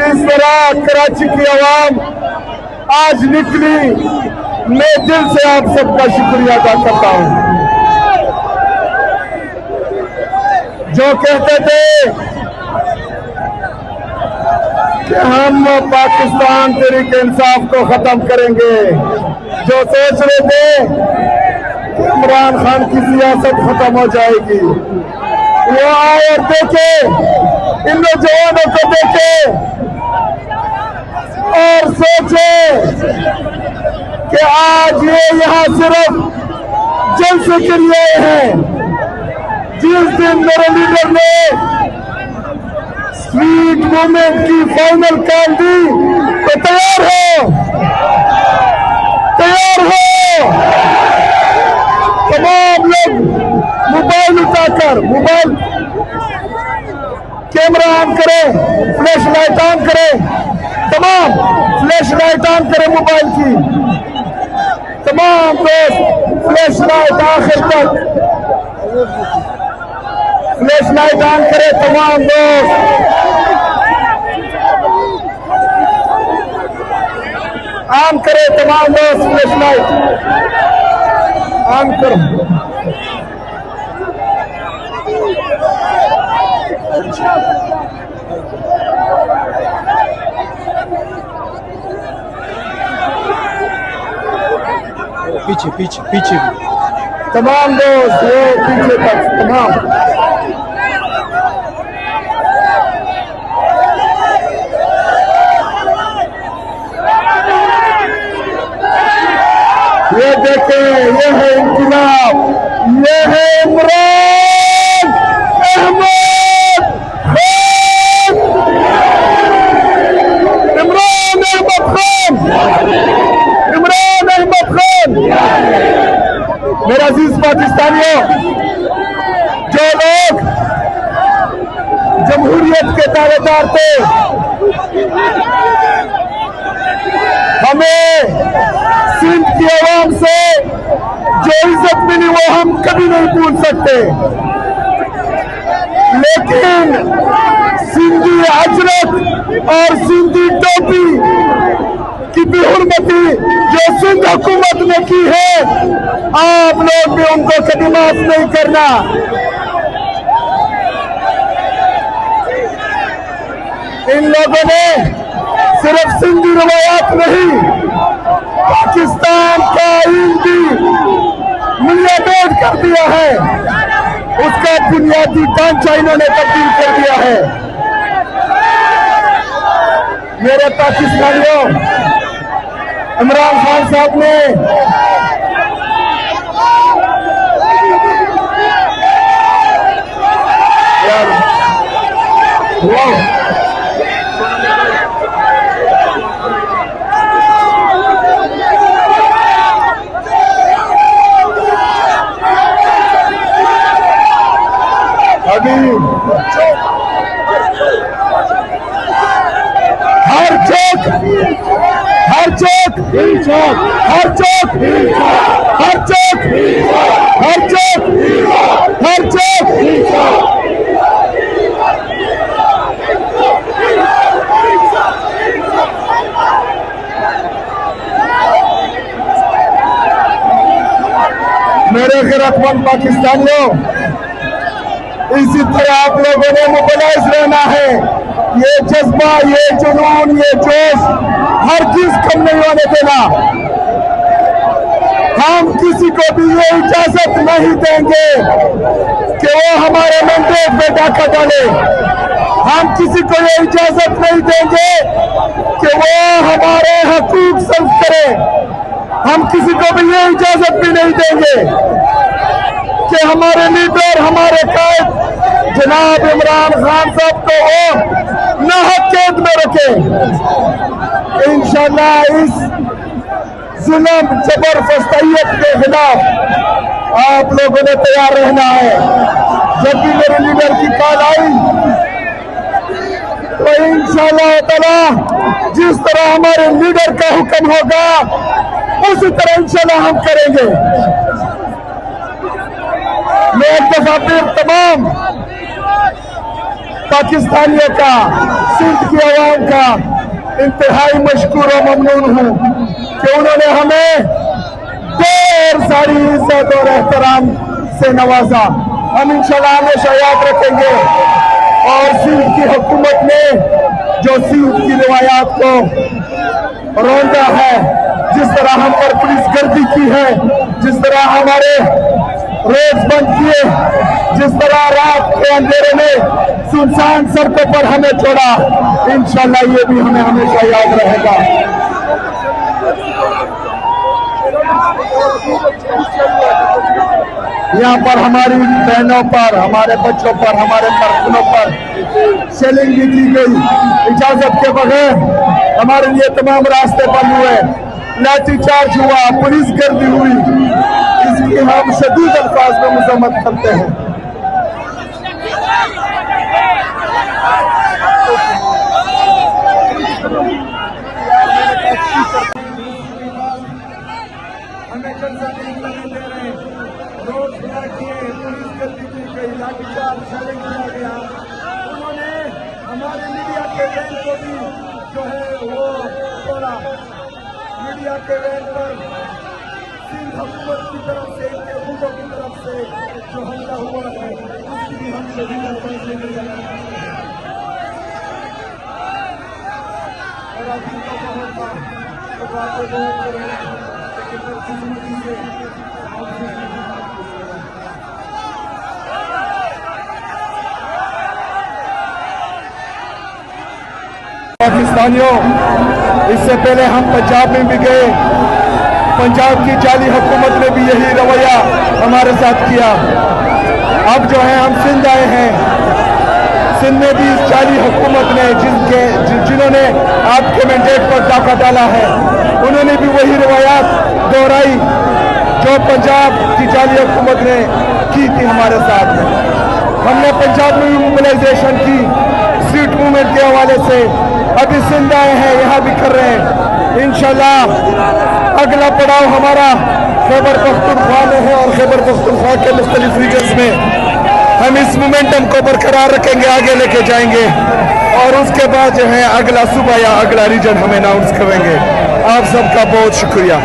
जिस तरह कराची की आवाम आज निकली, मैं दिल से आप सबका शुक्रिया अदा करता हूं। जो कहते थे कि हम पाकिस्तान तहरीक इंसाफ को खत्म करेंगे, जो सोच रहे थे कि इमरान खान की सियासत खत्म हो जाएगी, वो आए और देखे, इन नौजवानों को देखे और सोचे कि आज ये यहाँ सिर्फ जलसे के लिए हैं। जिस दिन मेरे लीडर ने स्ट्रीट मूवमेंट की फाइनल कॉल दी तो तैयार हो, तैयार हो। तमाम लोग मोबाइल उठाकर, मोबाइल कैमरा ऑन करें, फ्लैश लाइट ऑन करें, तमाम फ्लैश लाइट ऑन करें मोबाइल की, तमाम दोस्त फ्लैश लाइट आखिर तक फ्लैश लाइट ऑन करें, तमाम दोस्त ऑन करें, तमाम दोस्त फ्लैश लाइट ऑन करो। पीछे पीछे पीछे तमाम दोस्त ये पीछे तक तमाम। ये देखें, ये है इंकलाब, ये है इमरान अहमद खान, इमरान अहमद खान, इमरान अहमद खान। मेरा अजीज पाकिस्तानियों, जो लोग जमहूरियत के दावेदार थे, हमें सिंध की आवाम से जो इज्जत मिली वो हम कभी नहीं भूल सकते, लेकिन सिंधी अजरक और सिंधी टोपी की बेहुरमती जो सिंध हुकूमत ने की है, आप लोग भी उनको कभी माफ नहीं करना। इन लोगों ने सिर्फ सिंधी रवायात नहीं, पाकिस्तान का हिंदी मिलियामेट कर दिया है, उसका बुनियादी ढांचा इन्होंने तब्दील कर दिया है। मेरे पाकिस्तानियों, इमरान खान साहब ने अभी हर चौक, हर चौक, हर चौक, हर चौक, हर चौक, हर चौक, मेरे गिरफ्तार पाकिस्तानियों, इसी तरह आप लोगों ने मोबिलाइज रहना है। ये जज्बा, ये जुनून, ये जोश हर चीज कम नहीं होने देना। हम किसी को भी ये इजाजत नहीं देंगे कि वो हमारे मैंडेट पे डाका डाले। हम किसी को ये इजाजत नहीं देंगे कि वो हमारे हकूक सल्ब करे। हम किसी को भी ये इजाजत भी नहीं देंगे कि हमारे लीडर, हमारे कायद जनाब इमरान खान साहब को वो नाहक कैद में रखे। इंशाल्लाह इस जुल्म जबरदस्तियत के खिलाफ आप लोगों ने तैयार रहना है। जब भी मेरे लीडर की कॉल आई तो इंशाल्लाह ताला जिस तरह हमारे लीडर का हुक्म होगा उसी तरह इंशाल्लाह हम करेंगे। मैं एक दफा फिर तमाम पाकिस्तानियों का, सिंध की आवाम का इंतहाई मशकूर और ममनून हूँ कि उन्होंने हमें ढेर सारी इज्जत और एहतराम से नवाजा। हम इंशाल्लाह हमेशा याद रखेंगे। और सिंध की हुकूमत ने जो सिंध की रिवायात को रौंदा है, जिस तरह हम पर पुलिस गर्दी की है, जिस तरह हमारे रोड बंद किए, जिस तरह रात के अंधेरे में सुनसान सड़कों पर हमें छोड़ा, इंशाल्लाह ये भी हमें हमेशा याद रहेगा। यहाँ पर हमारी बहनों पर, हमारे बच्चों पर, हमारे कारकुनों पर शेलिंग भी की गई इजाजत के बगैर। हमारे लिए तमाम रास्ते बंद हुए, लाठीचार्ज हुआ, पुलिस गर्दी हुई। इसकी हम शदीद अल्फाज में मजम्मत करते हैं। हमें कर्जा नहीं करने दे रहे, रोड खुला किए, पुलिस गर्दी की गई, लाठीचार्ज शेलिंग किया गया। उन्होंने हमारे मीडिया के वैन को भी जो है वो तोड़ा। मीडिया के वैन पर सिंध हुकूमत की तरफ से, इनके गुंडों की तरफ से जो हमला हुआ है, उसकी भी हम शदीद अल्फाज में निंदा करते हैं। और अभी तो बहुत बातें बहुत करें, लेकिन बदकिस्मती से पाकिस्तानियों, इससे पहले हम पंजाब में भी गए। पंजाब की जाली हुकूमत ने भी यही रवैया हमारे साथ किया। अब जो है हम सिंध आए हैं, सिंध में भी इस जाली हुकूमत ने जिन्होंने आपके मैंडेट पर डाका डाला है, उन्होंने भी वही रवायात दोहराई जो पंजाब की जाली हुकूमत ने की थी हमारे साथ। हमने पंजाब में भी मोबिलाइजेशन की स्ट्रीट मूवमेंट के हवाले से। अभी सिंध आए हैं, यहाँ भी कर रहे हैं। इंशाल्लाह अगला पड़ाव हमारा खैबर पख्तूनख्वा में है और खैबर पख्तूनख्वा के मुख्तलिफ रीजन्स में हम इस मोमेंटम को बरकरार रखेंगे, आगे लेके जाएंगे और उसके बाद जो है अगला सूबा या अगला रीजन हम अनाउंस करेंगे। आप सबका बहुत शुक्रिया।